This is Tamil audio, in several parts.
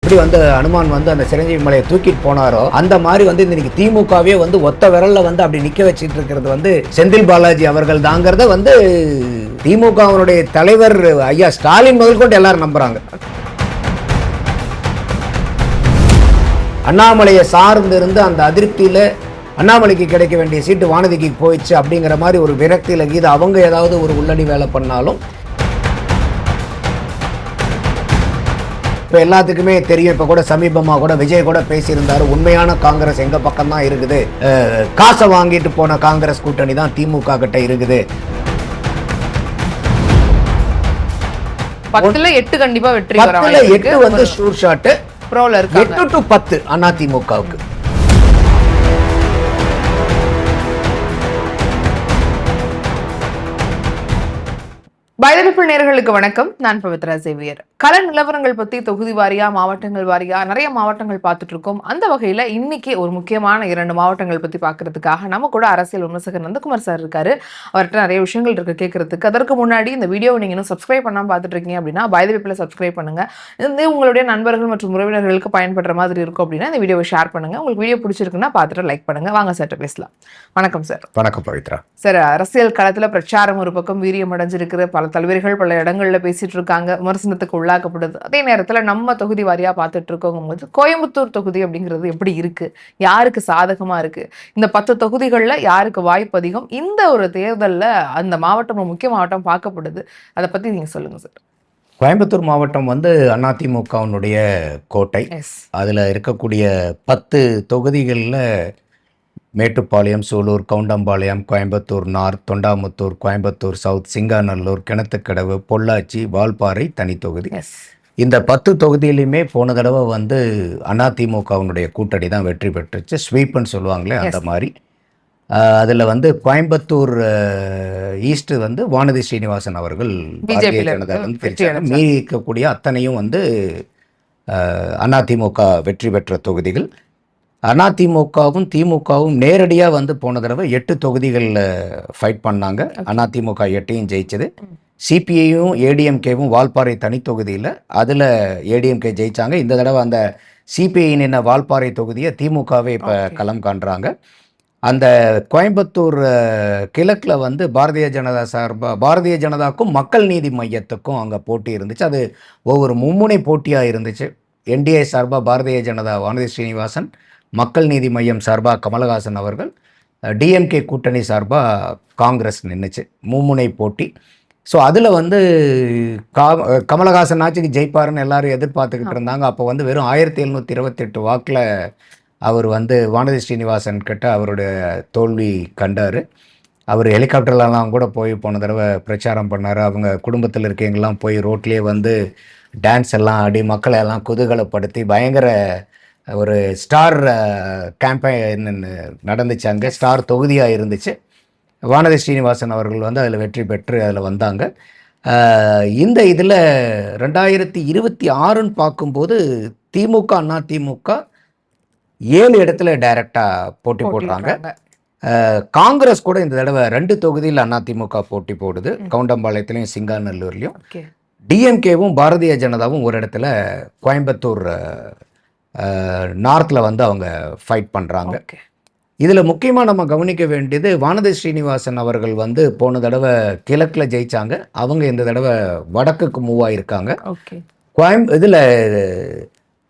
எப்படி வந்து அனுமான் வந்து அந்த சிரஞ்சீவி மலையை தூக்கிட்டு போனாரோ அந்த மாதிரி வந்து இன்னைக்கு திமுகவே வந்து ஒத்த விரல்ல வந்து அப்படி நிக்க வச்சிட்டு இருக்கிறது வந்து செந்தில் பாலாஜி அவர்கள் தாங்கிறத வந்து திமுகவினுடைய தலைவர் ஐயா ஸ்டாலின் முதல் கொண்டு எல்லாரும் நம்புறாங்க. அண்ணாமலையை சார்ந்து இருந்து அந்த அதிருப்தியில அண்ணாமலைக்கு கிடைக்க வேண்டிய சீட்டு வானதிக்கு போயிடுச்சு அப்படிங்கிற மாதிரி ஒரு விரக்தியில கீது அவங்க ஏதாவது ஒரு உள்ளடி வேலை பண்ணாலும் இப்போ எல்லாத்துக்குமே தெரியும். இப்போ கூட சமீபமாக கூட விஜய் கூட பேசியிருந்தாரு, உண்மையான காங்கிரஸ் எங்க பக்கம் தான் இருக்குது, காசை வாங்கிட்டு போன காங்கிரஸ் கூட்டணி தான் திமுக கிட்ட இருக்குது. 10-8 கண்டிப்பா வெற்றி. 10-8 வந்து ஷூர் ஷாட். 8-10 அதிமுகவுக்கு. பைதபிள் நேயர்களுக்கு வணக்கம். நான் பவித்ரா சேவியர். கள நிலவரங்கள் பத்தி தொகுதி வாரியா, மாவட்டங்கள் வாரியா நிறைய மாவட்டங்கள் பார்த்துட்டு இருக்கோம். அந்த வகையில இன்னைக்கு ஒரு முக்கியமான 2 மாவட்டங்கள் பத்தி பாக்குறதுக்காக நம்ம கூட அரசியல் விமர்சகர் நந்தகுமார் சார் இருக்காரு. அவர்கிட்ட நிறைய விஷயங்கள் இருக்கு கேட்கறதுக்கு. அதற்கு முன்னாடி இந்த வீடியோவை நீங்க இன்னும் சப்ஸ்கிரைப் பண்ணாம பார்த்துட்டு இருக்கீங்க அப்படின்னா பைதபிள்ல சப்ஸ்கிரைப் பண்ணுங்க. இது உங்களுடைய நண்பர்கள் மற்றும் உறவினர்களுக்கு பயன்படுற மாதிரி இருக்கும் அப்படின்னா இந்த வீடியோவை ஷேர் பண்ணுங்க. உங்களுக்கு வீடியோ பிடிச்சிருக்குன்னா பார்த்துட்டு லைக் பண்ணுங்க. வாங்க சார் பேசலாம். வணக்கம் சார். வணக்கம் பவித்ரா சார். அரசியல் களத்துல பிரச்சாரம் ஒரு பக்கம் வீரியம் அடைஞ்சிருக்கிற பல தலைவர்கள் பல இடங்கள்ல பேசிட்டு இருக்காங்க, விமர்சனத்துக்கு உள்ளாக்கப்படுது. அதே நேரத்துல நம்ம தொகுதி வாரியா பார்த்துட்டு இருக்கோங்கும் போது கோயம்புத்தூர் தொகுதி அப்படிங்கிறது எப்படி இருக்கு, யாருக்கு சாதகமா இருக்கு, இந்த 10 தொகுதிகள்ல யாருக்கு வாய்ப்பு அதிகம், இந்த ஒரு தேர்தல்ல அந்த மாவட்டம் முக்கிய மாவட்டம் பார்க்கப்படுது, அதை பத்தி நீங்க சொல்லுங்க சார். கோயம்புத்தூர் மாவட்டம் வந்து அதிமுகவினுடைய கோட்டை. அதுல இருக்கக்கூடிய 10 தொகுதிகளில் மேட்டுப்பாளையம், சூலூர், கவுண்டம்பாளையம், கோயம்புத்தூர் நார்த், தொண்டாமுத்தூர், கோயம்புத்தூர் சவுத், சிங்காநல்லூர், கிணத்துக்கடவு, பொள்ளாச்சி, வால்பாறை தனி தொகுதி. இந்த 10 தொகுதியிலுமே போன தடவை வந்து அதிமுகவினுடைய கூட்டணி தான் வெற்றி பெற்றுச்சு. ஸ்வீப்னு சொல்லுவாங்களே அந்த மாதிரி. அதில் வந்து கோயம்புத்தூர் ஈஸ்ட் வந்து வானதி ஸ்ரீனிவாசன் அவர்கள் பாரதிய ஜனதா வந்து பிரிச்சாங்க. மீறி இருக்கக்கூடிய அத்தனையும் வந்து அதிமுக வெற்றி பெற்ற தொகுதிகள். அதிமுகவும் திமுகவும் நேரடியாக வந்து போன தடவை 8 தொகுதிகளில் ஃபைட் பண்ணாங்க. அதிமுக 8ஐயும் ஜெயிச்சது. சிபிஐயும் ஏடிஎம்கேவும் வால்பாறை தனி தொகுதியில் அதில் ஏடிஎம்கே ஜெயிச்சாங்க. இந்த தடவை அந்த சிபிஐ நின்ன வால்பாறை தொகுதியை திமுகவே இப்போ களம் காண்றாங்க. அந்த கோயம்புத்தூர் கிழக்கில் வந்து பாரதிய ஜனதா சார்பாக பாரதிய ஜனதாக்கும் மக்கள் நீதி மையத்துக்கும் அங்கே போட்டி இருந்துச்சு. அது ஒவ்வொரு மும்முனை போட்டியாக இருந்துச்சு. என்டிஏ சார்பாக பாரதிய ஜனதா வானதி ஸ்ரீனிவாசன், மக்கள் நீதி மையம் சார்பாக கமலஹாசன் அவர்கள், டிஎம்கே கூட்டணி சார்பாக காங்கிரஸ் நின்றுச்சு. மும்முனை போட்டி. ஸோ அதில் வந்து கமலஹாசன் ஆட்சிக்கு ஜெயிப்பாருன்னு எல்லாரும் எதிர்பார்த்துக்கிட்டு இருந்தாங்க. அப்போ வந்து வெறும் 1728 வாக்கில் அவர் வந்து வானதி ஸ்ரீனிவாசன் கிட்ட அவருடைய தோல்வி கண்டார். அவர் ஹெலிகாப்டர்லாம் கூட போய் போன தடவை பிரச்சாரம் பண்ணார். அவங்க குடும்பத்தில் இருக்கவங்கெல்லாம் போய் ரோட்லேயே வந்து டான்ஸ் எல்லாம் ஆடி மக்களை எல்லாம் குதூகலப்படுத்தி பயங்கர ஒரு ஸ்டார் கேம்பெயின் நடந்துச்சு. அங்கே ஸ்டார் தொகுதியாக இருந்துச்சு. வானதி ஸ்ரீனிவாசன் அவர்கள் வந்து அதில் வெற்றி பெற்று அதில் வந்தாங்க. இந்த இதில் 2026ன்னு பார்க்கும்போது திமுக அதிமுக 7 இடத்துல டைரக்டாக போட்டி போடுறாங்க. காங்கிரஸ் கூட இந்த தடவை 2 தொகுதியில் அதிமுக போட்டி போடுது, கவுண்டம்பாளையத்துலையும் சிங்காநல்லூர்லையும். டிஎம்கேவும் பாரதிய ஜனதாவும் ஒரு இடத்துல கோயம்புத்தூர் நார்த்தில் வந்து அவங்க ஃபைட் பண்ணுறாங்க. இதில் முக்கியமாக நம்ம கவனிக்க வேண்டியது வானதி ஸ்ரீனிவாசன் அவர்கள் வந்து போன தடவை கிழக்கில் ஜெயித்தாங்க. அவங்க இந்த தடவை வடக்குக்கு மூவ் ஆகியிருக்காங்க. இதில்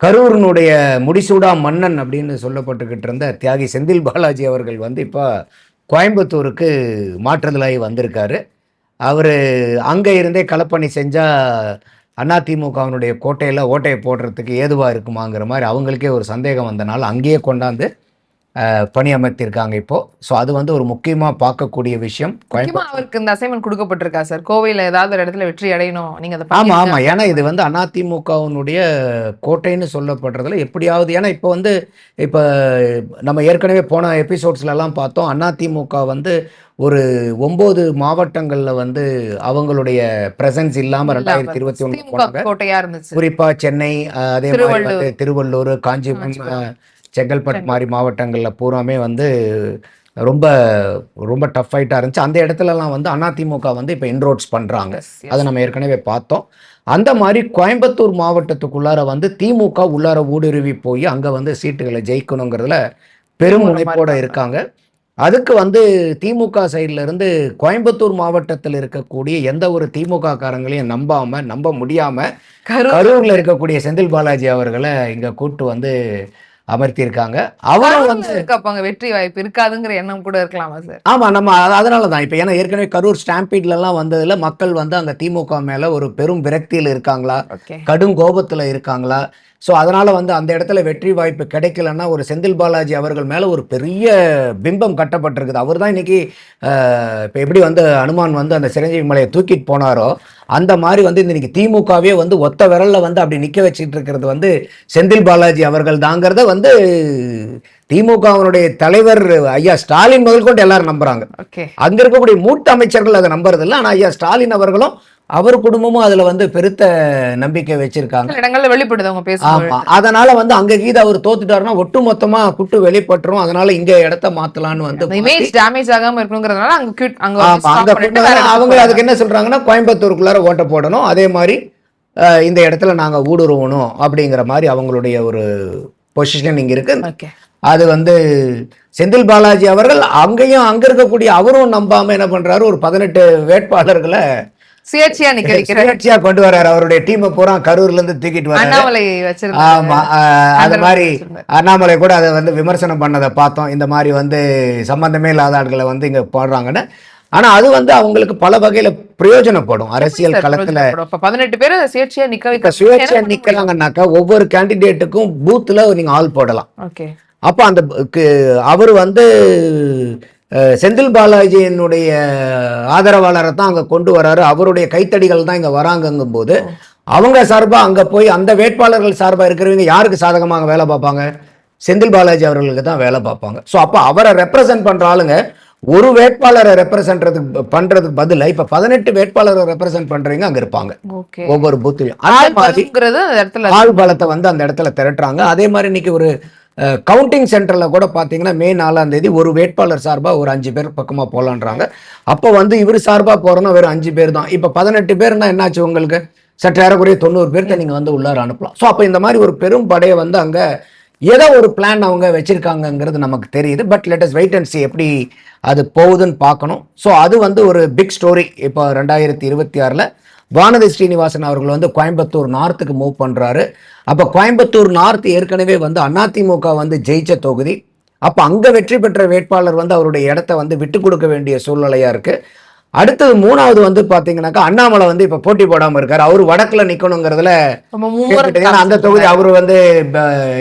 கரூரினுடைய முடிசூடா மன்னன் அப்படின்னு சொல்லப்பட்டுக்கிட்டு இருந்த தியாகி செந்தில் பாலாஜி அவர்கள் வந்து இப்போ கோயம்புத்தூருக்கு மாற்றுதலாகி வந்திருக்காரு. அவர் அங்கே இருந்தே களப்பணி செஞ்சால் அதிமுகவினுடைய கோட்டையில் ஓட்டையை போடுறதுக்கு ஏதுவாக இருக்குமாங்கிற மாதிரி அவங்களுக்கே ஒரு சந்தேகம் வந்தனால அங்கேயே கொண்டாந்து பணி அமைத்திருக்காங்க இப்போ. ஸோ அது வந்து ஒரு முக்கியமாக பார்க்கக்கூடிய விஷயம். அவருக்கு இந்த அசைன்மெண்ட் கொடுக்கப்பட்டிருக்கா சார், கோவையில் ஏதாவது ஒரு இடத்துல வெற்றி அடையணும் நீங்கள் அதை? ஆமாம் ஆமாம். ஏன்னா இது வந்து அதிமுகவினுடைய கோட்டைன்னு சொல்லப்படுறதுல எப்படியாவது, ஏன்னா இப்போ வந்து இப்போ நம்ம ஏற்கனவே போன எபிசோட்ஸ்லாம் பார்த்தோம், அதிமுக வந்து ஒரு 9 மாவட்டங்களில் வந்து அவங்களுடைய பிரசன்ஸ் இல்லாமல் 2021 போனாங்க. கோட்டையாக இருந்துச்சு. குறிப்பாக சென்னை, அதே மாதிரி வந்து திருவள்ளூர், காஞ்சிபுரம், செங்கல்பட்டு மாதிரி மாவட்டங்களில் பூராமே வந்து ரொம்ப ரொம்ப டஃப் ஃபைட்டாக இருந்துச்சு. அந்த இடத்துலலாம் வந்து அதிமுக வந்து இப்போ இன்ரோட்ஸ் பண்ணுறாங்க. Yes, yes. அதை நம்ம ஏற்கனவே பார்த்தோம். அந்த மாதிரி கோயம்புத்தூர் மாவட்டத்துக்குள்ளார வந்து திமுக உள்ளார ஊடுருவி போய் அங்கே வந்து சீட்டுகளை ஜெயிக்கணுங்கிறதுல பெரும் மும்முரமா முனைப்போட இருக்காங்க. அதுக்கு வந்து திமுக சைடுல இருந்து கோயம்புத்தூர் மாவட்டத்தில் இருக்கக்கூடிய எந்த ஒரு திமுக காரங்களையும் நம்ப முடியாம கரூர்ல இருக்கக்கூடிய செந்தில் பாலாஜி அவர்களை இங்க கூட்டு வந்து அமர்த்தியிருக்காங்க. அவரும் வந்து இருக்காப்பாங்க வெற்றி வாய்ப்பு இருக்காதுங்கிற எண்ணம் கூட இருக்கலாமா சார்? ஆமா, நம்ம அதனால தான் இப்போ ஏன்னா ஏற்கனவே கரூர் ஸ்டாம்பீட்லலாம் வந்ததுல மக்கள் வந்து அங்க திமுக மேல ஒரு பெரும் விரக்தியில் இருக்காங்களா, ஓகே. கடும் கோபத்துல இருக்காங்களா? ஸோ அதனால வந்து அந்த இடத்துல வெற்றி வாய்ப்பு கிடைக்கலன்னா ஒரு செந்தில் பாலாஜி அவர்கள் மேல ஒரு பெரிய பிம்பம் கட்டப்பட்டிருக்குது. அவர் தான் இன்னைக்கு இப்போ எப்படி வந்து அனுமான் வந்து அந்த சிரஞ்சீவி மலையை தூக்கிட்டு போனாரோ அந்த மாதிரி வந்து இன்னைக்கு திமுகவே வந்து ஒத்த விரல்ல வந்து அப்படி நிக்க வச்சிட்டு இருக்கிறது வந்து செந்தில் பாலாஜி அவர்கள் தாங்கிறத வந்து திமுகவினுடைய தலைவர் ஐயா ஸ்டாலின் முதல் கொண்டு எல்லாரும் நம்புறாங்க. ஓகே. அங்க இருக்கக்கூடிய மூத்த அமைச்சர்கள் அதை நம்புறது இல்லை. ஆனா ஐயா ஸ்டாலின் அவர்களும் அவர் குடும்பமும் அதுல வந்து பெருத்த நம்பிக்கை வச்சிருக்காங்க. சில இடங்கள்ல வெளிப்படுது அவங்க பேசும்போது. ஆமா, அதனால வந்து அங்க கீது அவர் தோத்துட்டாருன்னா ஒட்டுமொத்தமா குட்டு வெளிப்பட்டுரும். அதனால இங்க இடத்த மாத்தலான்னு வந்து அந்த இமேஜ் டேமேஜ் ஆகாம இருக்கணும்ங்கறதுனால அங்க அங்க ஆமா, stop அங்க பண்ணிட்டு கொண்டு வேற வந்து இடத்துக்கு அவங்க போறாங்க. அதுக்கு என்ன சொல்றாங்கன்னா கோயம்புத்தூருக்குள்ளார ஓட்ட போடணும், அதே மாதிரி இந்த இடத்துல நாங்க ஊடுருவணும் அப்படிங்கிற மாதிரி அவங்களுடைய ஒரு பொசிஷன் இங்க இருக்கு. ஓகே. அது வந்து செந்தில் பாலாஜி அவர்கள் அங்கேயும் அங்க இருக்கக்கூடிய அவரும் நம்பாம என்ன பண்றாரு, ஒரு 18 வேட்பாளர்களை சுயேட்சையா நிக்க வைக்கிறார். சுயேட்சையா கொண்டு வர்றாரு. அவருடைய டீமை பூரா கரூர்ல இருந்து தூக்கிட்டு வர்றாரு. அண்ணாமலை வச்சிருந்தாரு. ஆமா, அது மாதிரி அண்ணாமலை கூட அதை வந்து விமர்சனம் பண்ணதை பார்த்தோம். இந்த மாதிரி வந்து சம்பந்தமே இல்லாத ஆட்களை வந்து இங்க போடுறாங்கன்னு. ஆனா அது வந்து அவங்களுக்கு பல வகையில பிரயோஜனப்படும் அரசியல் களத்துல. அப்ப 18 பேரை சுயேட்சையா நிக்க இப்ப வைக்க சுயேட்சையா நிக்கிறாங்கன்னாக்கா ஒவ்வொரு கேண்டிடேட்டுக்கும் பூத்துல நீங்க ஆள் போடலாம். ஓகே. அப்ப அந்த அவர் வந்து செந்தில் பாலாஜியினுடைய ஆதரவாளரை தான் அங்க கொண்டு வராரு. அவருடைய கைத்தடிகள் தான் இங்க வராங்கங்கும் போது அவங்க சார்பா அங்க போய் அந்த வேட்பாளர்கள் சார்பா இருக்கிறவங்க யாருக்கு சாதகமாக வேலை பார்ப்பாங்க? செந்தில் பாலாஜி அவர்களுக்கு தான் வேலை பார்ப்பாங்க. ஸோ அப்போ அவரை ரெப்ரசன்ட் பண்ற ஆளுங்க ஒரு வேட்பாளரை பண்றதுக்கு பதிலா இப்ப 18 வேட்பாளரை ரெப்ரசன்ட் பண்றீங்க அங்க இருப்பாங்க ஓகே. ஒவ்வொரு பூத்துலயும். அதே மாதிரி அந்த இடத்துல ஆள் பலத்தை வந்து அந்த இடத்துல திரட்டுறாங்க. அதே மாதிரி இன்னைக்கு ஒரு கவுண்டிங் சென்டர்ல கூட பாத்தீங்கன்னா மே 4ஆம் தேதி ஒரு வேட்பாளர் சார்பா ஒரு 5 பேர் பக்கமா போலான்றாங்க. அப்போ வந்து இவர் சார்பா போறோம்னா வெறும் 5 பேர் தான். இப்ப 18 பேர்னா என்னாச்சு உங்களுக்கு? சற்றேறக்குறைய 90 பேர்த்த நீங்க வந்து உள்ளார அனுப்பலாம். ஸோ அப்போ இந்த மாதிரி ஒரு பெரும் படையை வந்து அங்க ஏதோ ஒரு பிளான் அவங்க வச்சிருக்காங்கங்கிறது நமக்கு தெரியுது. But let us wait and see எப்படி அது போகுதுன்னு பார்க்கணும். ஸோ அது வந்து ஒரு பிக் ஸ்டோரி. இப்போ 2026ல் வானதி ஸ்ரீனிவாசன் அவர்கள் வந்து கோயம்புத்தூர் நார்த்துக்கு மூவ் பண்றாரு. அப்போ கோயம்புத்தூர் நார்த் ஏற்கனவே வந்து அதிமுக வந்து ஜெயிச்ச தொகுதி. அப்போ அங்க வெற்றி பெற்ற வேட்பாளர் வந்து அவருடைய இடத்த வந்து விட்டு கொடுக்க வேண்டிய சூழ்நிலையா இருக்கு. அடுத்தது 3வது வந்து பாத்தீங்கன்னாக்கா அண்ணாமலை வந்து இப்ப போட்டி போடாம இருக்காரு. அவரு வடக்குல நிக்கணுங்கிறதுல அந்த தொகுதி அவரு வந்து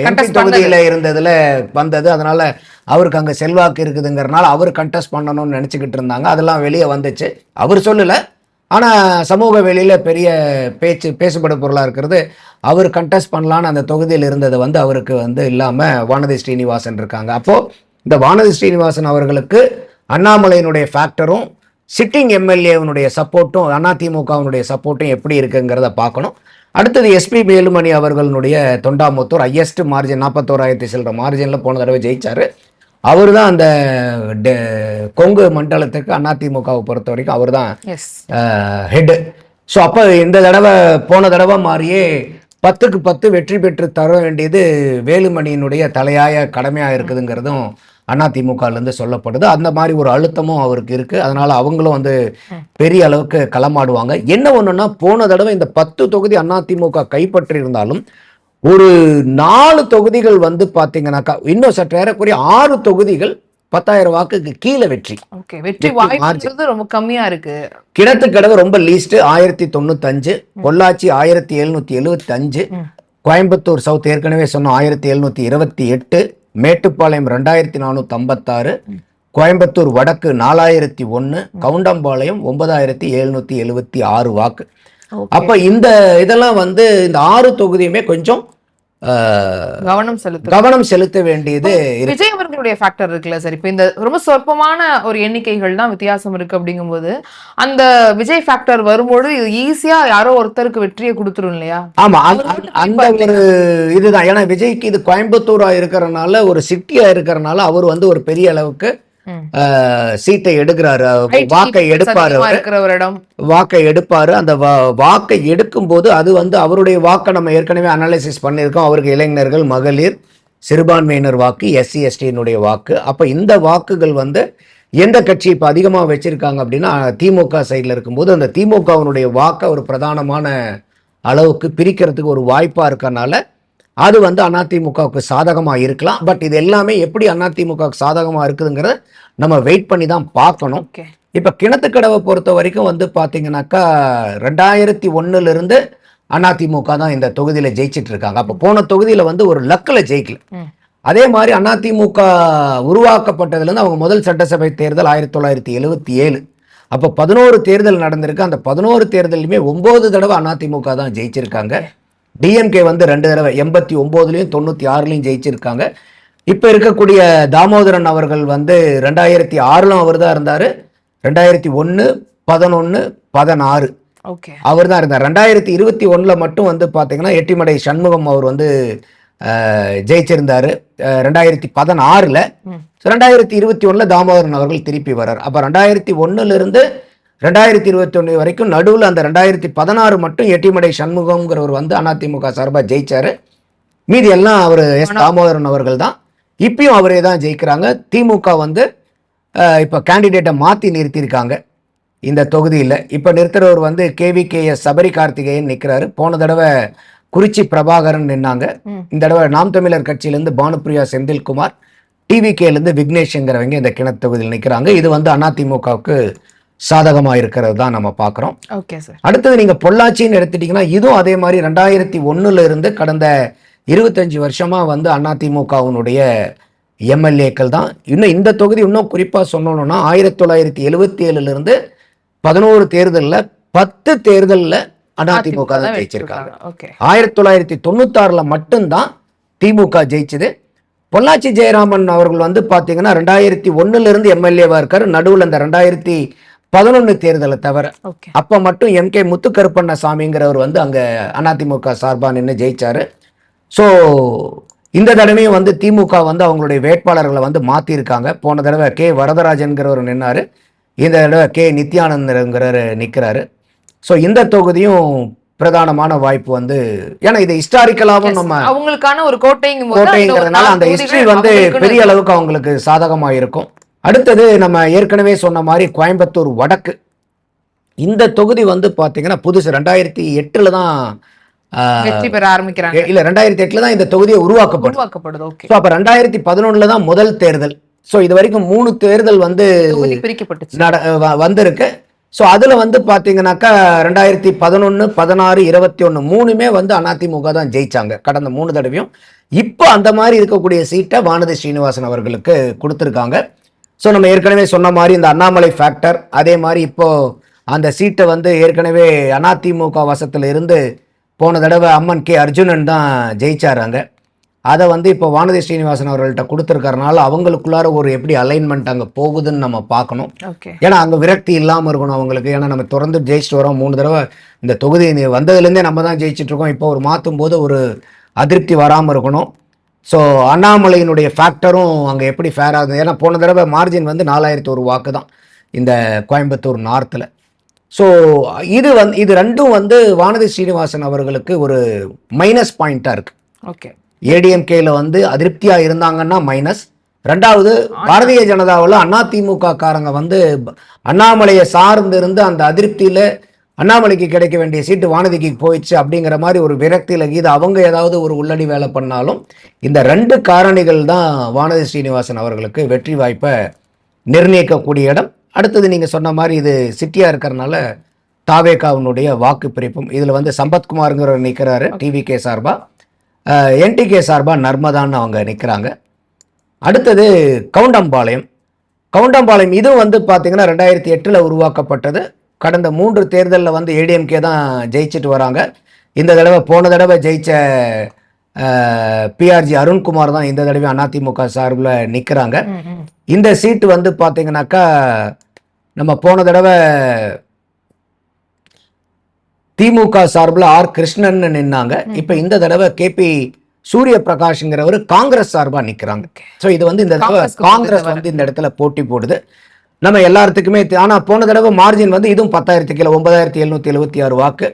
எம்பி தொகுதியில இருந்ததுல வந்தது. அதனால அவருக்கு அங்க செல்வாக்கு இருக்குதுங்கிறனால அவர் கண்டெஸ்ட் பண்ணணும்னு நினைச்சுக்கிட்டு இருந்தாங்க. அதெல்லாம் வெளியே வந்துச்சு. அவர் சொல்லல, ஆனா சமூக வெளியில பெரிய பேசுபட பொருளா இருக்கிறது. அவர் கண்டெஸ்ட் பண்ணலான்னு அந்த தொகுதியில் இருந்தது வந்து அவருக்கு வந்து இல்லாம வானதி ஸ்ரீனிவாசன் இருக்காங்க. அப்போ இந்த வானதி ஸ்ரீனிவாசன் அவர்களுக்கு அண்ணாமலையினுடைய ஃபேக்டரும் சிட்டிங் எம்எல்ஏனுடைய சப்போர்ட்டும் அதிமுகவினுடைய சப்போர்ட்டும் எப்படி இருக்குங்கிறத பார்க்கணும். அடுத்தது எஸ்பி வேலுமணி அவர்களுடைய தொண்டாமுத்தூர் ஹையஸ்ட் மார்ஜின் 41,000 சில்லற மார்ஜினில் போன தடவை ஜெயிச்சாரு. அவர் தான் அந்த கொங்கு மண்டலத்துக்கு அதிமுகவை பொறுத்த வரைக்கும் அவர் தான் ஹெட். ஸோ அப்போ இந்த தடவை போன தடவை மாதிரியே 10க்கு 10 வெற்றி பெற்று தர வேண்டியது வேலுமணியினுடைய தலையாய கடமையாக இருக்குதுங்கிறதும் அதிமுகலேருந்து சொல்லப்படுது. அந்த மாதிரி ஒரு அழுத்தமும் அவருக்கு இருக்கு. அதனால அவங்களும் வந்து பெரிய அளவுக்கு களமாடுவாங்க. என்ன ஒண்ணுன்னா போன தடவை இந்த 10 தொகுதி அதிமுக கைப்பற்றி இருந்தாலும் ஒரு 4 தொகுதிகள் வந்து பாத்தீங்கன்னாக்கா இன்னும் சற்று ஏறக்குறைய 6 தொகுதிகள் 10,000 வாக்குக்கு கீழே வெற்றி. வெற்றி வாய்ப்பு ரொம்ப கம்மியா இருக்கு. கிணத்துக்கடவு ரொம்ப லீஸ்ட் 1095, பொள்ளாச்சி 1775, கோயம்புத்தூர் சவுத் ஏற்கனவே சொன்னோம் 1728, மேட்டுப்பாளையம் 2456, கோயம்புத்தூர் வடக்கு 4001, கவுண்டம்பாளையம் 9776 வாக்கு. அப்ப இந்த இதெல்லாம் வந்து இந்த 6 தொகுதியுமே கொஞ்சம் கவனம் செலுத்த வேண்டியது. விஜய் அவர்களுடைய ஃபேக்டர் இருக்குல்ல சார். இப்ப இந்த ரொம்ப சொற்பமான ஒரு எண்ணிக்கைகள் தான் வித்தியாசம் இருக்கு அப்படிங்கும்போது அந்த விஜய் ஃபேக்டர் வரும்போது இது ஈஸியா யாரோ ஒருத்தருக்கு வெற்றியை கொடுத்துரும் இல்லையா? ஆமா, அந்த ஒரு இதுதான். ஏன்னா விஜய்க்கு இது கோயம்புத்தூரா இருக்கிறனால ஒரு சிட்டியா இருக்கிறனால அவர் வந்து ஒரு பெரிய அளவுக்கு சீட்டை எடுக்கிறாரு, வாக்கை எடுப்பாரு, இருக்கிறவரிடம் வாக்கை எடுப்பாரு. அந்த வாக்கை எடுக்கும்போது அது வந்து அவருடைய வாக்கை நம்ம ஏற்கனவே அனலைசிஸ் பண்ணியிருக்கோம். அவருக்கு இளைஞர்கள், மகளிர், சிறுபான்மையினர் வாக்கு, எஸ்சி எஸ்டியினுடைய வாக்கு. அப்போ இந்த வாக்குகள் வந்து எந்த கட்சி இப்போ அதிகமாக வச்சிருக்காங்க அப்படின்னா திமுக சைடில் இருக்கும்போது அந்த திமுகவினுடைய வாக்கை ஒரு பிரதானமான அளவுக்கு பிரிக்கிறதுக்கு ஒரு வாய்ப்பாக இருக்கனால அது வந்து அதிமுகவுக்கு சாதகமாக இருக்கலாம். பட் இது எல்லாமே எப்படி அதிமுகவுக்கு சாதகமாக இருக்குதுங்கிறத நம்ம வெயிட் பண்ணி தான் பார்க்கணும். இப்போ கிணத்துக்கடவை பொறுத்த வரைக்கும் வந்து பார்த்தீங்கன்னாக்கா 2001 அதிமுக தான் இந்த தொகுதியில் ஜெயிச்சிட்டு இருக்காங்க. அப்போ போன தொகுதியில் வந்து ஒரு லக்கில் ஜெயிக்கல. அதே மாதிரி அதிமுக உருவாக்கப்பட்டதுலேருந்து அவங்க முதல் சட்டசபை தேர்தல் 1977. அப்போ 11 தேர்தல் நடந்திருக்கு. அந்த 11 தேர்தலுமே 9 தடவை அதிமுக தான் ஜெயிச்சிருக்காங்க. டிஎம்கே வந்து 2 தடவை 89லையும் 96லையும் ஜெயிச்சிருக்காங்க. இப்போ இருக்கக்கூடிய தாமோதரன் அவர்கள் வந்து 2006 அவர் தான் இருந்தார். 2001, 11, 16 அவர் தான் இருந்தார். 2021 மட்டும் வந்து பார்த்தீங்கன்னா எட்டிமடை சண்முகம் அவர் வந்து ஜெயிச்சிருந்தாரு 2016. 2021 தாமோதரன் அவர்கள் திருப்பி வர்றார். அப்போ 2001 2021 வரைக்கும் நடுவில் அந்த 2016 மட்டும் எட்டிமடை சண்முகம்ங்கிறவர் வந்து அதிமுக சார்பாக ஜெயிச்சாரு. மீதி எல்லாம் அவர் எஸ் தாமோதரன் அவர்கள் தான். இப்பயும் அவரே தான் ஜெயிக்கிறாங்க. திமுக வந்து இப்போ கேண்டிடேட்டை மாற்றி நிறுத்தியிருக்காங்க இந்த தொகுதியில். இப்போ நிறுத்துறவர் வந்து KVKS சபரி கார்த்திகேயன் நிற்கிறாரு. போன தடவை குறிச்சி பிரபாகரன் நின்னாங்க. இந்த தடவை நாம் தமிழர் கட்சியிலேருந்து பானுப்பிரியா செந்தில்குமார், டிவிகேலேருந்து விக்னேஷ்ங்கிறவங்க இந்த கிணத்து தொகுதியில் நிற்கிறாங்க. இது வந்து அதிமுகவுக்கு சாதகமாக இருக்கிறது தான் நம்ம பார்க்குறோம். அடுத்தது நீங்கள் பொள்ளாச்சின்னு எடுத்துட்டிங்கன்னா இதுவும் அதே மாதிரி 2001 கடந்த 25 வருஷமாக வந்து அதிமுகவினுடைய எம்எல்ஏக்கள் தான். இன்னும் இந்த தொகுதி இன்னும் குறிப்பாக சொல்லணும்னா 1977 11 தேர்தலில் 10 தேர்தலில் அதிமுக தான் ஜெயிச்சிருக்காங்க. 1996 மட்டும்தான் திமுக ஜெயிச்சது. பொள்ளாச்சி ஜெயராமன் அவர்கள் வந்து பார்த்தீங்கன்னா 2001 எம்எல்ஏவா இருக்காரு. நடுவில் அந்த 2011 தேர்தலை தவிர அப்போ மட்டும் MK முத்துக்கருப்பண்ணசாமிங்கிறவர் வந்து அங்கே அதிமுக சார்பாக நின்று ஜெயிச்சாரு. ஸோ இந்த தடவையும் வந்து திமுக வந்து அவங்களுடைய வேட்பாளர்களை வந்து மாற்றிருக்காங்க. போன தடவை வரதராஜன்கிறவர் நின்னாரு. இந்த தடவை நித்யானந்தங்கிறவர் நிற்கிறாரு. ஸோ இந்த தொகுதியும் பிரதானமான வாய்ப்பு வந்து, ஏன்னா இது ஹிஸ்டாரிக்கலாகவும் நம்ம அவங்களுக்கான ஒரு கோட்டைங்கிறதுனால அந்த ஹிஸ்டரி வந்து பெரிய அளவுக்கு அவங்களுக்கு சாதகமாக இருக்கும். அடுத்தது நம்ம ஏற்கனவே சொன்ன மாதிரி கோயம்புத்தூர் வடக்கு இந்த தொகுதி வந்து பார்த்தீங்கன்னா புதுசு 2008 தான் வெற்றி பெற ஆரம்பிக்கிறாங்க. இல்ல 2008 தான் இந்த தொகுதியை உருவாக்கப்படுது. ஸோ அப்போ 2011 தான் முதல் தேர்தல். ஸோ இது வரைக்கும் 3 தேர்தல் வந்து வந்திருக்கு. ஸோ அதில் வந்து பார்த்தீங்கன்னாக்கா 2011, 16, 21 மூணுமே வந்து அதிமுக தான் ஜெயிச்சாங்க கடந்த 3 தடவையும். இப்போ அந்த மாதிரி இருக்கக்கூடிய சீட்டை வானதி ஸ்ரீனிவாசன் அவர்களுக்கு கொடுத்துருக்காங்க. ஸோ நம்ம ஏற்கனவே சொன்ன மாதிரி இந்த அண்ணாமலை ஃபேக்டர், அதே மாதிரி இப்போ அந்த சீட்டை வந்து ஏற்கனவே அதிமுக வசத்தில் இருந்து போன தடவை அம்மன் அர்ஜுனன் தான் ஜெயிச்சாராங்க. அதை வந்து இப்போ வானதி ஸ்ரீனிவாசன் அவர்கள்ட்ட கொடுத்துருக்கறனால அவங்களுக்குள்ளார ஒரு எப்படி அலைன்மெண்ட் அங்கே போகுதுன்னு நம்ம பார்க்கணும். ஏன்னா அங்கே விரக்தி இல்லாமல் இருக்கணும் அவங்களுக்கு. ஏன்னா நம்ம தொடர்ந்து ஜெயிச்சுட்டு வரோம். 3 தடவை இந்த தொகுதி வந்ததுலேருந்தே நம்ம தான் ஜெயிச்சிட்ருக்கோம். இப்போ ஒரு மாற்றும் போது ஒரு அதிருப்தி வராமல் இருக்கணும். ஸோ அண்ணாமலையினுடைய ஃபேக்டரும் அங்கே எப்படி ஃபேர் ஆகுது. ஏன்னா போன தடவை மார்ஜின் வந்து 4001 வாக்கு தான் இந்த கோயம்புத்தூர் நார்த்தில். ஸோ இது ரெண்டும் வந்து வானதி ஸ்ரீனிவாசன் அவர்களுக்கு ஒரு மைனஸ் பாயிண்ட்டாக இருக்குது. ஏடிஎம்கேல வந்து அதிருப்தியாக இருந்தாங்கன்னா மைனஸ். ரெண்டாவது பாரதிய ஜனதாவில் அதிமுக காரங்க வந்து அண்ணாமலையை சார்ந்து இருந்து அந்த அதிருப்தியில் அண்ணாமலைக்கு கிடைக்க வேண்டிய சீட்டு வானதிக்கு போயிடுச்சு அப்படிங்கிற மாதிரி ஒரு விரக்தியில் கீது அவங்க ஏதாவது ஒரு உள்ளடி வேலை பண்ணாலும் இந்த 2 காரணிகள் தான் வானதி ஸ்ரீனிவாசன் அவர்களுக்கு வெற்றி வாய்ப்பை நிர்ணயிக்கக்கூடிய இடம். அடுத்தது நீங்கள் சொன்ன மாதிரி இது சிட்டியாக இருக்கிறதுனால தாவேகாவினுடைய வாக்கு பிரிப்பும் இதில் வந்து சம்பத்குமாருங்கிறவர் நிற்கிறாரு டிவிகே சார்பாக, என்டிகே சார்பாக நர்மதான்னு அவங்க நிற்கிறாங்க. அடுத்தது கவுண்டம்பாளையம் இது வந்து பார்த்தீங்கன்னா 2008 உருவாக்கப்பட்டது. கடந்த 3 தேர்தலில் வந்து ஏடிஎம்கே தான் ஜெயிச்சுட்டு வராங்க. இந்த தடவை போன தடவை ஜெயிச்ச பிஆர்ஜி அருண்குமார் தான் இந்த தடவை அதிமுக சார்பில் நிற்கிறாங்க. இந்த சீட்டு வந்து பார்த்தீங்கன்னாக்கா நம்ம போன தடவை திமுக சார்பில் ஆர் கிருஷ்ணன் நின்னாங்க. இப்போ இந்த தடவை கேபி சூரிய பிரகாஷ்ங்கிறவர் காங்கிரஸ் சார்பா நிக்கிறாங்க. ஸோ இது வந்து இந்த தடவை காங்கிரஸ் வந்து இந்த இடத்துல போட்டி போடுது. நம்ம எல்லாத்துக்குமே ஆனா போன தடவை மார்ஜின் வந்து இதுவும் 10,000 கீழே 9,776 வாக்கு.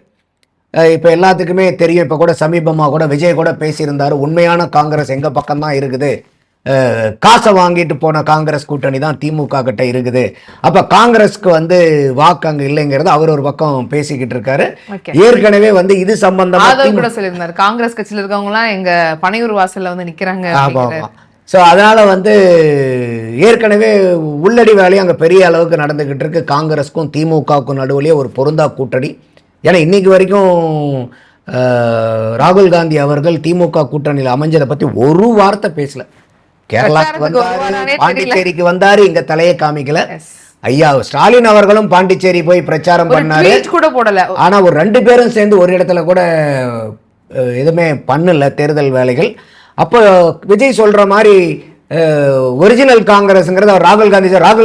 இப்போ எல்லாத்துக்குமே தெரியும். இப்போ கூட சமீபமாக கூட விஜய் கூட பேசியிருந்தாரு, உண்மையான காங்கிரஸ் எங்க பக்கம் தான் இருக்குது, காசை வாங்கிட்டு போன காங்கிரஸ் கூட்டணி தான் திமுக கிட்ட இருக்குது, அப்ப காங்கிரஸ்க்கு வந்து வாக்கு அங்க இல்லைங்கிறது அவர் ஒரு பக்கம் பேசிக்கிட்டு இருக்காரு. ஏற்கனவே வந்து இது சம்பந்தமா கூட சொல்லியிருந்தாரு, காங்கிரஸ் கட்சியில இருக்கவங்க எல்லாம் எங்க பனையூர் வாசல்ல வந்து நிக்கிறாங்க. ஸோ அதனால வந்து ஏற்கனவே உள்ளடி வேலையும் அங்கே பெரிய அளவுக்கு நடந்துகிட்டு இருக்கு. காங்கிரஸ்க்கும் திமுகவுக்கும் நடுவுலயே ஒரு பொருந்தா கூட்டணி. ஏன்னா இன்னைக்கு வரைக்கும் ராகுல் காந்தி அவர்கள் திமுக கூட்டணியில் அமைஞ்சதை பத்தி ஒரு வார்த்தை பேசல. கேரளாவுக்கு வந்தாரு, பாண்டிச்சேரிக்கு வந்தாரு, இங்க தலையை காமிக்கல. ஐயா ஸ்டாலின் அவர்களும் பாண்டிச்சேரி போய் பிரச்சாரம் பண்ணாரு கூட போடல. ஆனா ஒரு 2 பேரும் சேர்ந்து ஒரு இடத்துல கூட எதுவுமே பண்ணல தேர்தல் வேலைகள். அப்போ விஜய் சொல்ற மாதிரி ஒரிஜினல் காங்கிரஸ்ங்கிறது அவர் ராகுல்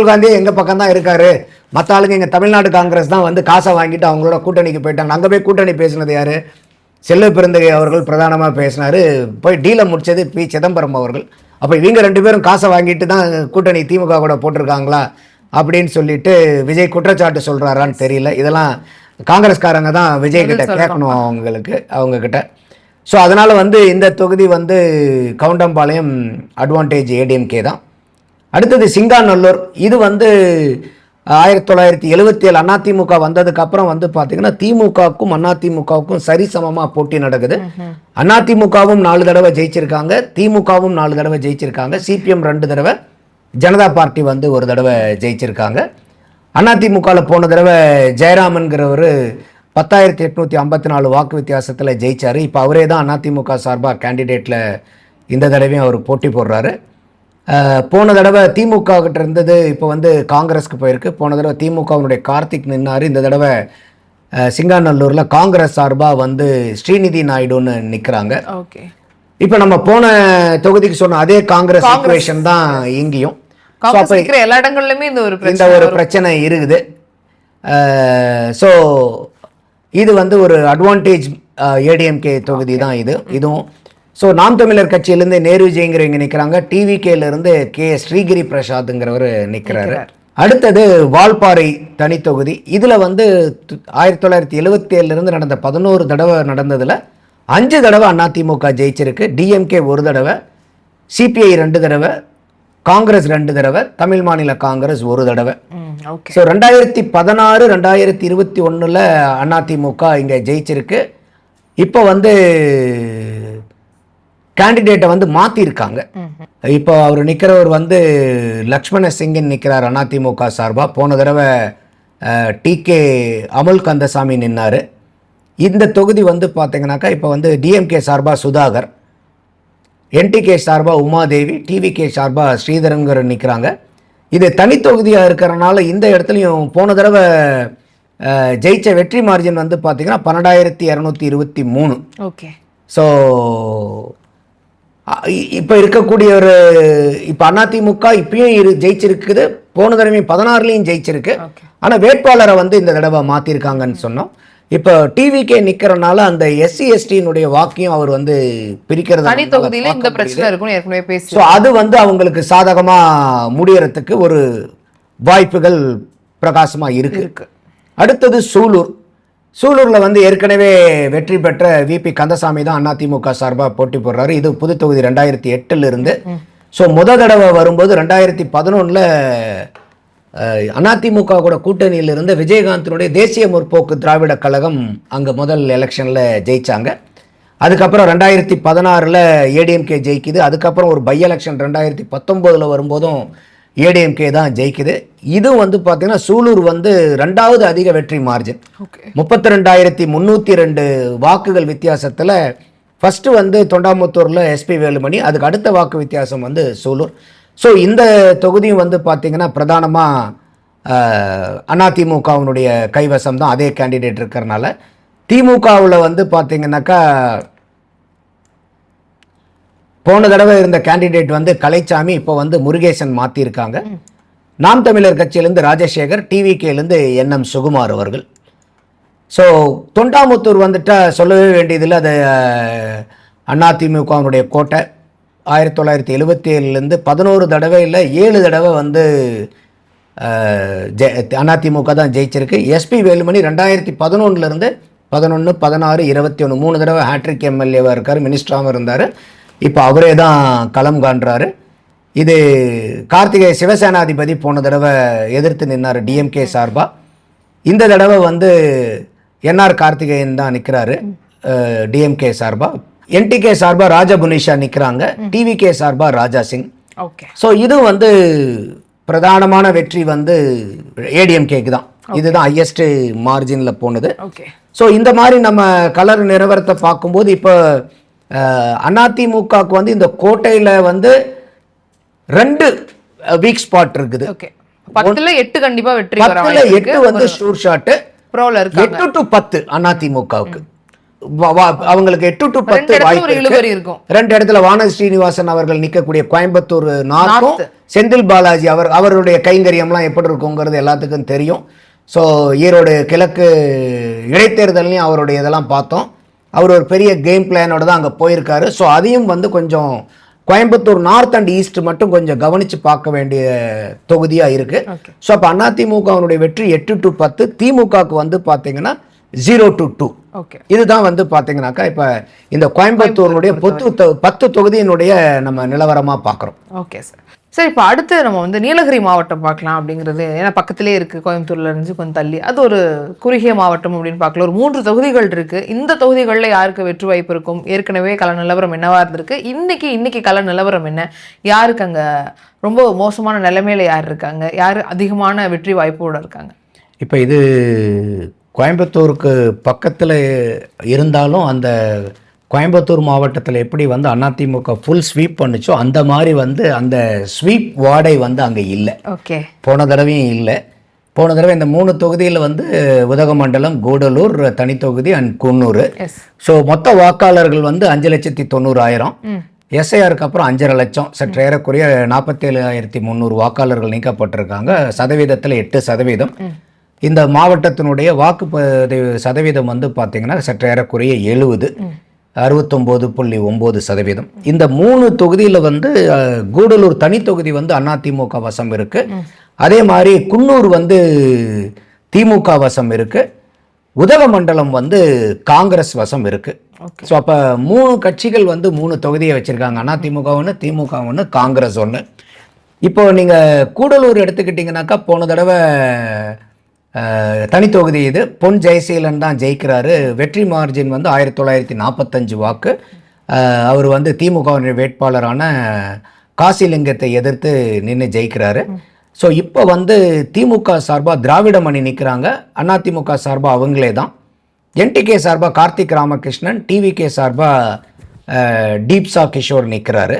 காந்தியே எங்க பக்கம் தான் இருக்காரு, மற்ற ஆளுங்க எங்க தமிழ்நாடு காங்கிரஸ் தான் வந்து காசை வாங்கிட்டு அவங்களோட கூட்டணிக்கு போயிட்டாங்க. அங்கே போய் கூட்டணி பேசினது யாரு? செல்வ பெருந்தகை அவர்கள் பிரதானமாக பேசினாரு. போய் டீலை முடிச்சது பி சிதம்பரம் அவர்கள். அப்போ இவங்க 2 பேரும் காசை வாங்கிட்டு தான் கூட்டணி திமுக கூட போட்டிருக்காங்களா அப்படின்னு சொல்லிட்டு விஜய் குற்றச்சாட்டு சொல்றாரான்னு தெரியல. இதெல்லாம் காங்கிரஸ்காரங்க தான் விஜய் கிட்ட கேட்கணும் அவங்க கிட்ட. ஸோ அதனால வந்து இந்த தொகுதி வந்து கவுண்டம்பாளையம் அட்வான்டேஜ் ஏடிஎம்கே தான். அடுத்தது சிங்காநல்லூர். இது வந்து 1977 அதிமுக வந்ததுக்கு அப்புறம் வந்து பாத்தீங்கன்னா திமுகவுக்கும் அதிமுகவுக்கும் சரிசமமா போட்டி நடக்குது. அதிமுகவும் 4 தடவை ஜெயிச்சிருக்காங்க, திமுகவும் 4 தடவை ஜெயிச்சிருக்காங்க, சிபிஎம் 2 தடவை, ஜனதா பார்ட்டி வந்து 1 தடவை ஜெயிச்சிருக்காங்க. அதிமுகல போன தடவை ஜெயராமன்கிறவர் 10,854 வாக்கு வித்தியாசத்தில் ஜெயிச்சாரு. இப்போ அவரே தான் அதிமுக சார்பாக கேண்டிடேட்ல இந்த தடவையும் அவர் போட்டி போடுறாரு. போன தடவை திமுக கிட்ட இருந்தது இப்போ வந்து காங்கிரஸ்க்கு போயிருக்கு. போன தடவை திமுகவினுடைய கார்த்திக் நின்னாரு. இந்த தடவை சிங்காநல்லூர்ல காங்கிரஸ் சார்பாக வந்து ஸ்ரீநிதி நாயுடுன்னு நிற்கிறாங்க. இப்போ நம்ம போன தொகுதிக்கு சொன்ன அதே காங்கிரஸ் ஈக்குவேஷன் தான் இங்கேயும். எல்லா இடங்கள்லயுமே இந்த ஒரு பிரச்சனை இருக்குது. ஸோ இது வந்து ஒரு அட்வான்டேஜ் ஏடிஎம்கே தொகுதி தான் இதுவும். ஸோ நாம் தமிழர் கட்சியிலேருந்து நேரு விஜய்ங்கிறவங்க நிற்கிறாங்க. டிவிகேலேருந்து கே ஸ்ரீகிரி பிரசாத்ங்கிறவர் நிற்கிறாரு. அடுத்தது வால்பாறை தனி தொகுதி. இதில் வந்து 1977 நடந்த 11 தடவை நடந்ததில் 5 தடவை அதிமுக ஜெயிச்சிருக்கு. டிஎம்கே 1 தடவை, சிபிஐ 2 தடவை, காங்கிரஸ் 2 தடவை, தமிழ் மாநில காங்கிரஸ் 1 தடவை. ஸோ 2016, 2021 அதிமுக இங்கே ஜெயிச்சிருக்கு. இப்போ வந்து கேண்டிடேட்டை வந்து மாற்றிருக்காங்க. இப்போ அவர் நிற்கிறவர் வந்து லக்ஷ்மண சிங்கன் நிற்கிறார் அதிமுக சார்பாக. போன தடவை டிகே அமுல் கந்தசாமி நின்னார். இந்த தொகுதி வந்து பார்த்தீங்கன்னாக்கா இப்போ வந்து டிஎம்கே சார்பாக சுதாகர், என்டிகே சார்பாக உமாதேவி, டிவிகே சார்பாக ஸ்ரீதரங்கர் நிற்கிறாங்க. இது தனி தொகுதியாக இருக்கிறனால இந்த இடத்துலையும் போன தடவை ஜெயிச்ச வெற்றி மார்ஜின் வந்து பார்த்தீங்கன்னா 12,223. ஓகே. ஸோ இப்போ இருக்கக்கூடிய ஒரு இப்போ அதிமுக இப்பயும் ஜெயிச்சிருக்குது, போன தடவையும் 16லையும் ஜெயிச்சிருக்கு. ஆனால் வேட்பாளரை வந்து இந்த தடவை மாற்றிருக்காங்கன்னு சொன்னோம். இப்போ டிவிகே நிக்கிறனால அந்த எஸ்சி எஸ்டியினுடைய வாக்கையும் அவர் வந்து பிரிக்கிறது. தனி தொகுதியில இந்த பிரச்சனை இருக்குன்னு ஏற்கனவே பேசி, ஸோ அது வந்து அவங்களுக்கு சாதகமா முடியறதுக்கு ஒரு வாய்ப்புகள் பிரகாசமா இருக்கு. அடுத்தது சூலூர்ல வந்து ஏற்கனவே வெற்றி பெற்ற விபி கந்தசாமி தான் அதிமுக சார்பாக போட்டி போடுறாரு. இது புது தொகுதி 2008 இருந்து. ஸோ தடவை வரும்போது 2011 அதிமுக கூட கூட்டணியில் இருந்த விஜயகாந்தினுடைய தேசிய முற்போக்கு திராவிட கழகம் அங்கே முதல் எலெக்ஷனில் ஜெயிச்சாங்க. அதுக்கப்புறம் 2016 ஏடிஎம்கே ஜெயிக்குது. அதுக்கப்புறம் ஒரு பை எலெக்ஷன் 2019 வரும்போதும் ஏடிஎம்கே தான் ஜெயிக்குது. இது வந்து பார்த்தீங்கன்னா சூலூர் வந்து 2வது அதிக வெற்றி மார்ஜின், 32,302 வாக்குகள் வித்தியாசத்தில். ஃபஸ்ட்டு வந்து தொண்டாமுத்தூரில் எஸ்பி வேலுமணி, அதுக்கு அடுத்த வாக்கு வித்தியாசம் வந்து சூலூர். ஸோ இந்த தொகுதியும் வந்து பார்த்தீங்கன்னா பிரதானமாக அதிமுகவினுடைய கைவசம் தான், அதே கேண்டிடேட் இருக்கிறனால. திமுகவில் வந்து பார்த்தீங்கன்னாக்கா போன தடவை இருந்த கேண்டிடேட் வந்து கலைச்சாமி, இப்போ வந்து முருகேசன் மாற்றிருக்காங்க. நாம் தமிழர் கட்சியிலேருந்து ராஜசேகர், டிவிகேலேருந்து என்எம் சுகுமார் அவர்கள். ஸோ தொண்டாமுத்தூர் வந்துட்டா சொல்லவே வேண்டியதில்லை, அது அதிமுகவினுடைய கோட்டை 1977லேருந்து 11 தடவை இல்லை 7 தடவை வந்து அதிமுக தான் ஜெயிச்சிருக்கு. எஸ்பி வேலுமணி 2011லேருந்து 11, 16, 21 3 தடவை ஹேட்ரிக் எம்எல்ஏவாக இருக்கார், மினிஸ்டராகவும் இருந்தார். இப்போ அவரே தான் களம் காண்றாரு. இது கார்த்திகை சிவசேனாதிபதி போன தடவை எதிர்த்து நின்னார் டிஎம்கே சார்பாக. இந்த தடவை வந்து என்ஆர் கார்த்திகேயன் தான் நிற்கிறாரு டிஎம்கே சார்பாக. என்டிகே சார்பாக ராஜா புனிஷா நிற்கிறாங்க, டிவிகே சார்பாக ராஜா சிங். ஓகே. ஸோ இது வந்து பிரதானமான வெற்றி வந்து ஏடிஎம்கேக்கு தான். இதுதான் ஹையஸ்ட் மார்ஜினில் போனது. ஓகே. ஸோ இந்த மாதிரி நம்ம கலர் நிலவரத்தை பார்க்கும்போது இப்போ அதிமுகவுக்கு வந்து இந்த கோட்டையில் வந்து 2 வீக் ஸ்பாட் இருக்குது. ஓகே. 10ல் 8 கண்டிப்பா வெற்றி பெற 10ல் 8 வந்து ஷூர் ஷாட்டு. ப்ரோல இருக்காங்க. 8 to 10 அதிமுகவுக்கு அவங்களுக்கு 8 to 10 வாய்ப்பு இருக்கும். 2 இடத்துல வானதி ஸ்ரீனிவாசன் அவர்கள் நிற்கக்கூடிய கோயம்புத்தூர் நார்த்தும் செந்தில் பாலாஜி அவருடைய கைங்கரியம்லாம் எப்படி இருக்குங்கிறது எல்லாத்துக்கும் தெரியும். ஸோ ஈரோடு கிழக்கு இடைத்தேர்தலையும் அவருடைய இதெல்லாம் பார்த்தோம். அவர் ஒரு பெரிய கேம் பிளானோட தான் அங்கே போயிருக்காரு. ஸோ அதையும் வந்து கொஞ்சம் கோயம்புத்தூர் நார்த் அண்ட் ஈஸ்ட் மட்டும் கொஞ்சம் கவனித்து பார்க்க வேண்டிய தொகுதியாக இருக்குது. ஸோ அப்போ அதிமுகவினுடைய வெற்றி 8 to 10, திமுகவுக்கு வந்து பார்த்தீங்கன்னா 0 to 2. இதுதான் வந்து பார்த்தீங்கன்னாக்கா இப்போ இந்த கோயம்புத்தூருடைய 10 தொகுதியினுடைய நம்ம நிலவரமாக பார்க்குறோம். Okay sir. சரி, இப்போ அடுத்து நம்ம வந்து நீலகிரி மாவட்டம் பார்க்கலாம் அப்படிங்கிறது. ஏன்னா பக்கத்திலே இருக்குது, கோயம்புத்தூர்ல இருந்து கொஞ்சம் தள்ளி. அது ஒரு குறுகிய மாவட்டம் அப்படின்னு பார்க்கலாம். ஒரு 3 தொகுதிகள் இருக்குது. இந்த தொகுதிகளில் யாருக்கு வெற்றி வாய்ப்பு இருக்கும்? ஏற்கனவே கள நிலவரம் என்னவா இருந்திருக்கு? இன்னைக்கு கள நிலவரம் என்ன? யாருக்கு அங்கே ரொம்ப மோசமான நிலைமையில யார் இருக்காங்க? யார் அதிகமான வெற்றி வாய்ப்போடு இருக்காங்க? இப்போ இது கோயம்புத்தூருக்கு பக்கத்தில் இருந்தாலும் அந்த கோயம்புத்தூர் மாவட்டத்தில் எப்படி வந்து அதிமுக ஃபுல் ஸ்வீப் பண்ணுச்சோ அந்த மாதிரி வந்து அந்த ஸ்வீப் வார்டை வந்து அங்கே இல்லை. ஓகே. போன தடவையும் இல்லை. போன தடவை இந்த 3 தொகுதியில் வந்து உதகமண்டலம், கூடலூர் தனி தொகுதி அண்ட் குன்னூர். ஸோ மொத்த வாக்காளர்கள் வந்து 5,90,000. எஸ்ஐஆருக்கு அப்புறம் 5.5 லட்சம், சற்று ஏறக்குறைய 47,300 வாக்காளர்கள் நீக்கப்பட்டிருக்காங்க. சதவீதத்தில் 8%. இந்த மாவட்டத்தினுடைய வாக்குப்பதிவு சதவீதம் வந்து பார்த்தீங்கன்னா சற்று ஏறக்குறைய 69.9%. இந்த 3 தொகுதியில் வந்து கூடலூர் தனி தொகுதி வந்து அதிமுக வசம் இருக்கு. அதே மாதிரி குன்னூர் வந்து திமுக வசம் இருக்கு. உதகமண்டலம் வந்து காங்கிரஸ் வசம் இருக்கு. ஸோ அப்போ 3 கட்சிகள் வந்து 3 தொகுதியை வச்சிருக்காங்க. அதிமுக ஒன்று, திமுக ஒன்று, காங்கிரஸ் ஒன்று. இப்போ நீங்கள் கூடலூர் எடுத்துக்கிட்டிங்கனாக்கா போன தடவை தனி தொகுதி இது பொன் ஜெயசீலன் தான் ஜெயிக்கிறாரு. வெற்றி மார்ஜின் வந்து 1945 வாக்கு. அவர் வந்து திமுக வேட்பாளரான காசிலிங்கத்தை எதிர்த்து நின்று ஜெயிக்கிறாரு. ஸோ இப்போ வந்து திமுக சார்பாக திராவிடமணி நிற்கிறாங்க, அதிமுக சார்பாக அவங்களே தான். என்டிகே சார்பாக கார்த்திக் ராமகிருஷ்ணன், டிவிகே சார்பாக டீப்சா கிஷோர் நிற்கிறாரு.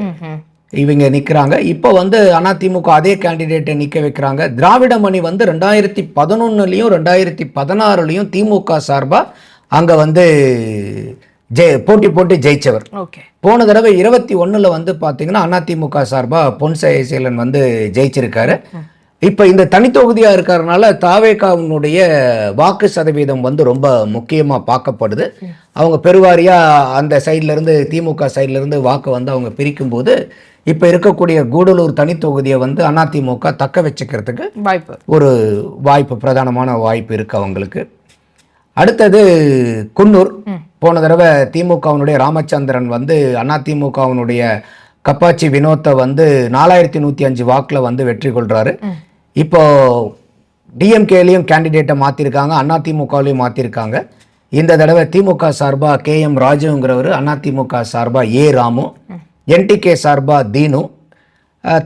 இவங்க நிற்கிறாங்க. இப்போ வந்து அதிமுக அதே கேண்டிடேட்டை நிற்க வைக்கிறாங்க. திராவிடமணி வந்து 2011லையும் 2016லையும் திமுக சார்பாக அங்கே வந்து போட்டி ஜெயிச்சவர். போன தடவை 21ல் வந்து பார்த்தீங்கன்னா அதிமுக சார்பாக பொன் ஜெயசீலன் வந்து ஜெயிச்சிருக்காரு. இப்போ இந்த தனித்தொகுதியாக இருக்கிறதுனால தாவேகாவினுடைய வாக்கு சதவீதம் வந்து ரொம்ப முக்கியமாக பார்க்கப்படுது. அவங்க பெருவாரியாக அந்த சைட்லேருந்து திமுக சைட்லேருந்து வாக்கு வந்து அவங்க பிரிக்கும்போது இப்போ இருக்கக்கூடிய கூடலூர் தனி தொகுதியை வந்து அதிமுக தக்க வச்சுக்கிறதுக்கு ஒரு வாய்ப்பு, பிரதானமான வாய்ப்பு இருக்குது அவங்களுக்கு. அடுத்தது குன்னூர். போன தடவை திமுகவினுடைய ராமச்சந்திரன் வந்து அதிமுகவினுடைய கப்பாச்சி வினோத்தை வந்து 4105 வாக்கில் வந்து வெற்றி கொள்கிறாரு. இப்போ டிஎம்கேலையும் கேண்டிடேட்டை மாற்றிருக்காங்க, அதிமுகலையும் மாற்றிருக்காங்க. இந்த தடவை திமுக சார்பாக KM ராஜுங்கிறவர், அதிமுக சார்பாக A ராமு, என்டிகே சார்பாக தீனு,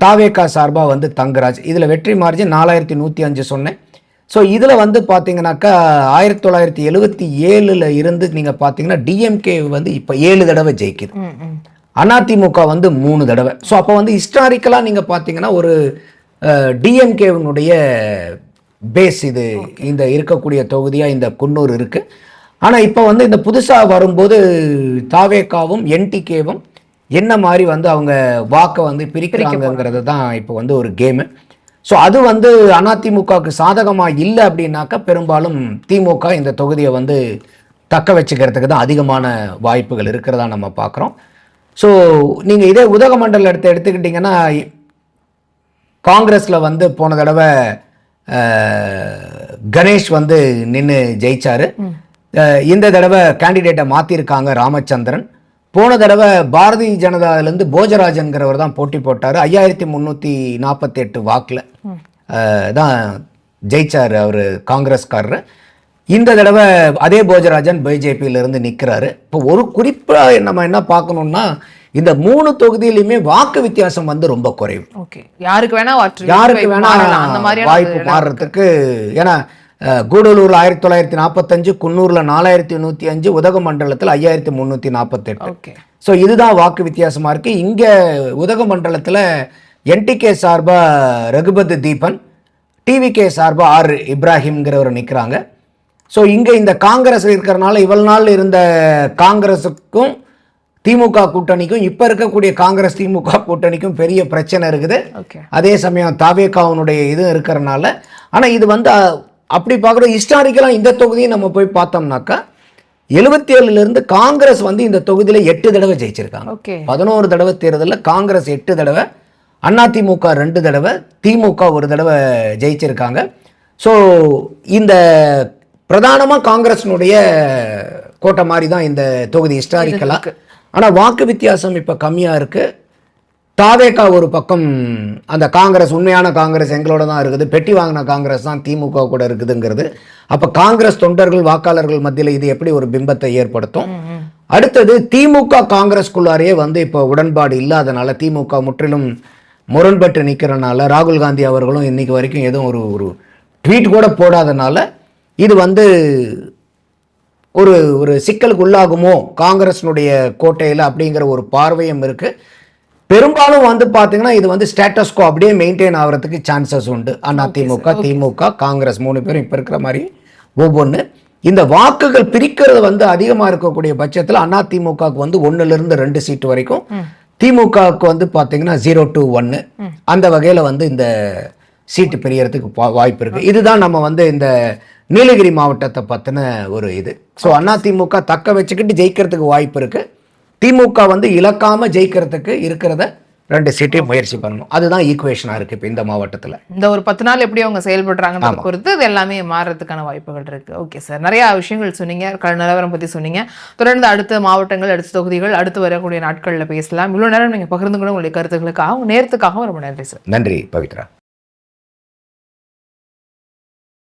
தாவேகா சார்பாக வந்து தங்கராஜ். இதில் வெற்றி மார்ஜின் 4105 சொன்னேன். ஸோ இதில் வந்து பார்த்தீங்கன்னாக்கா 1977ல் இருந்து நீங்கள் பார்த்தீங்கன்னா டிஎம்கே வந்து இப்போ 7 தடவை ஜெயிக்குது, அதிமுக வந்து 3 தடவை. ஸோ அப்போ வந்து ஹிஸ்டாரிக்கலாக நீங்கள் பார்த்தீங்கன்னா ஒரு டிஎம்கேவினுடைய பேஸ் இது இந்த இருக்கக்கூடிய தொகுதியாக இந்த குன்னூர் இருக்குது. ஆனால் இப்போ வந்து இந்த புதுசாக வரும்போது தாவேகாவும் என்டிகேவும் என்ன மாதிரி வந்து அவங்க வாக்கை வந்து பிரிக்கிறாங்கிறது தான் இப்போ வந்து ஒரு கேமு. ஸோ அது வந்து அதிமுகவுக்கு சாதகமாக இல்லை அப்படின்னாக்கா பெரும்பாலும் திமுக இந்த தொகுதியை வந்து தக்க வச்சுக்கிறதுக்கு தான் அதிகமான வாய்ப்புகள் இருக்கிறதா நம்ம பார்க்குறோம். ஸோ நீங்கள் இதே உதகமண்டல் எடுத்துக்கிட்டிங்கன்னா காங்கிரஸில் வந்து போன தடவை கணேஷ் வந்து நின்று ஜெயிச்சாரு. இந்த தடவை கேண்டிடேட்டை மாற்றிருக்காங்க ராமச்சந்திரன். போன தடவை பாரதிய ஜனதாவிலேருந்து போஜராஜன்கிறவர் தான் போட்டி போட்டார். 5348 வாக்கில் தான் ஜெயிச்சார் அவர் காங்கிரஸ்காரர். இந்த தடவை அதே போஜராஜன் பிஜேபியிலிருந்து நிற்கிறாரு. இப்போ ஒரு குறிப்பாக நம்ம என்ன பார்க்கணும்னா இந்த 3 தொகுதியிலுமே வாக்கு வித்தியாசம் வந்து ரொம்ப குறைவு. யாருக்கு வேணா அந்த மாதிரி வாய்ப்பு மாறுறதுக்கு. ஏன்னா கூடலூர்ல 1945, குன்னூர்ல 4105, உதகமண்டலத்தில் 5348. ஸோ இதுதான் வாக்கு வித்தியாசமா இருக்கு. இங்க உதகமண்டலத்தில் என்டிகே சார்பா ரகுபத் தீபன், டிவிகே சார்பா ஆர் இப்ராஹிம்ங்கிறவர் நிற்கிறாங்க. ஸோ இங்கே இந்த காங்கிரஸ் இருக்கிறனால இவ்வளவு நாள் இருந்த காங்கிரஸுக்கும் திமுக கூட்டணிக்கும் இப்போ இருக்கக்கூடிய காங்கிரஸ் திமுக கூட்டணிக்கும் பெரிய பிரச்சனை இருக்குது. அதே சமயம் தாவேகாவுனுடைய இது இருக்கிறனால. ஆனால் இது வந்து அப்படி பார்க்குறோம் ஹிஸ்டாரிக்கலாக இந்த தொகுதியை நம்ம போய் பார்த்தோம்னாக்கா 77லேருந்து காங்கிரஸ் வந்து இந்த தொகுதியில் 8 தடவை ஜெயிச்சிருக்காங்க. 11 தடவை தேர்தலில் காங்கிரஸ் 8 தடவை, அதிமுக 2 தடவை, திமுக 1 தடவை ஜெயிச்சிருக்காங்க. ஸோ இந்த பிரதானமாக காங்கிரஸினுடைய கோட்டை மாதிரி தான் இந்த தொகுதி ஹிஸ்டாரிக்கலாக. ஆனால் வாக்கு வித்தியாசம் இப்போ கம்மியாக இருக்குது. தாவேகா ஒரு பக்கம் அந்த காங்கிரஸ் உண்மையான காங்கிரஸ் எங்களோட தான் இருக்குது, பெட்டி வாங்கின காங்கிரஸ் தான் திமுக கூட இருக்குதுங்கிறது. அப்போ காங்கிரஸ் தொண்டர்கள் வாக்காளர்கள் மத்தியில் இது எப்படி ஒரு பிம்பத்தை ஏற்படுத்தும்? அடுத்தது திமுக காங்கிரஸ்குள்ளாரையே வந்து இப்போ உடன்பாடு இல்லாதனால, திமுக முற்றிலும் முரண்பட்டு நிற்கிறனால, ராகுல் காந்தி அவர்களும் இன்னைக்கு வரைக்கும் எதுவும் ஒரு ட்வீட் கூட போடாதனால இது வந்து ஒரு சிக்கலுக்கு உள்ளாகுமோ காங்கிரஸினுடைய கோட்டையில் அப்படிங்கிற ஒரு பார்வையும் இருக்கு. பெரும்பாலும் வந்து பார்த்தீங்கன்னா இது வந்து ஸ்டேட்டஸ்கோ அப்படியே மெயின்டைன் ஆகிறதுக்கு சான்சஸ் உண்டு. அதிமுக, திமுக, காங்கிரஸ் 3 பேரும் இப்போ இருக்கிற மாதிரி ஒவ்வொன்று. இந்த வாக்குகள் பிரிக்கிறது வந்து அதிகமாக இருக்கக்கூடிய பட்சத்தில் அதிமுகவுக்கு வந்து 1லேருந்து 2 சீட்டு வரைக்கும், திமுகவுக்கு வந்து பார்த்தீங்கன்னா 0 to 1 அந்த வகையில் வந்து இந்த சீட்டு பிரியறதுக்கு வாய்ப்பு இருக்கு. இதுதான் நம்ம வந்து இந்த நீலகிரி மாவட்டத்தை பற்றின ஒரு இது. ஸோ அதிமுக தக்க வச்சுக்கிட்டு ஜெயிக்கிறதுக்கு வாய்ப்பு இருக்கு. திமுக வந்து இழக்காம ஜெயிக்கிறதுக்கு இருக்கிறத 2 சீட்டையும் முயற்சி பண்ணணும். அதுதான் ஈக்குவேஷனா இருக்கு இப்போ இந்த மாவட்டத்தில். இந்த ஒரு 10 நாள் எப்படி அவங்க செயல்படுறாங்கன்னு பொறுத்து இது எல்லாமே மாறுறதுக்கான வாய்ப்புகள் இருக்கு. ஓகே சார், நிறைய விஷயங்கள் சொன்னீங்க, நிலவரம் பத்தி சொன்னீங்க. தொடர்ந்து அடுத்த மாவட்டங்கள், அடுத்த தொகுதிகள், அடுத்து வரக்கூடிய நாட்களில் பேசலாம். இவ்வளவு நேரம் நீங்க பகிர்ந்து கூட உங்களுடைய கருத்துக்களுக்காக, நேரத்துக்காகவும் ரொம்ப நன்றி சார். நன்றி பவித்ரா.